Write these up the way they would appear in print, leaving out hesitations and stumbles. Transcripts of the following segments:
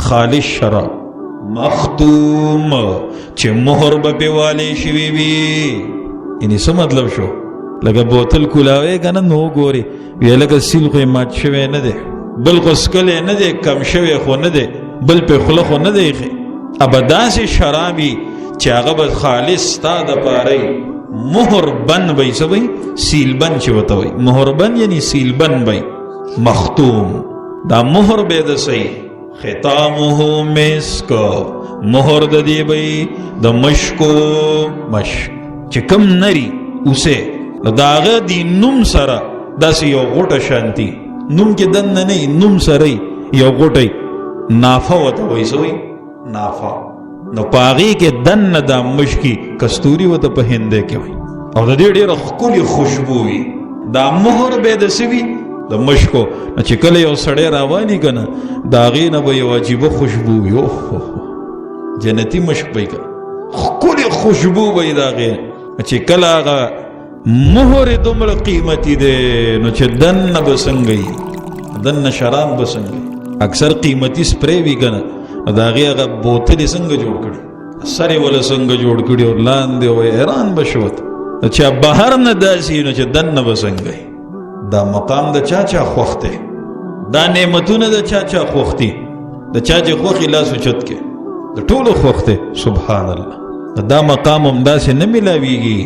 خالص شراب مختوم چې مهر به پې والی شوي وي. یعنې څه مطلب شو؟ لکه بوتل کولاوی که نه نو ګورې ویې لکه سیل خو یې مات شوی نه دی، بل خو څکلی نه دی، کم شوی خو نه دی، بل پې خوله خو نه دی ایښی. ابه داسې شراب وي چې هغه به خالص ستا دپاره مهر بند به څه به سیل بند چې ورته وایي، مهر بند یعنې سیل بند به مختوم. دا مهر به د صحیح ختامه مسک، مهر د دې به د مشکو مشک چې کم نری اوسه د هغه د نوم سره داسې یو غوټه شانتي، نوم کې دننه نه نوم سره یو غوټی نافه ورته وایي، څه وایي نافه. نو په هغې کې دننه دا مشکي کستوري ورته په هندۍ کې وایي، او د دې ډېره ښکلې خوشبو وي. دا مهر به د څه وي د مشکو. چې کله یو سړی راوالي که نه د هغې نه به یو عجیبه خوشبو وي، اوه جنتي مشک به یې که ښکلې خوشبو به یې د هغې. چې کله هغه مهر یې دومره قیمتي دی نو چې دننه به څنګه وي، دننه شراب به څنګه وي. اکثر قیمتي سپری وي که نه د هغې هغه بوتل یې څنګه جوړ کړي، سر یې وله څنګه جوړ کړي او لاندې وایي حیران به شو چې بهر نه داسې نو چې دننه به څنګه وي. دا مقام د چا چا خوښ دی، دا نعمتونه د چا چا خوښ دي، د چا چې خوښ لاس اوچت کې د ټولو خوښ دی. سبحان الله. دا مقام هم داسې نه ملاویږي،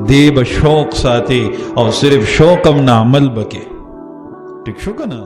دی به شوق ساتي او صرف شوق هم نه عمل به کې. ټیک شو که نه؟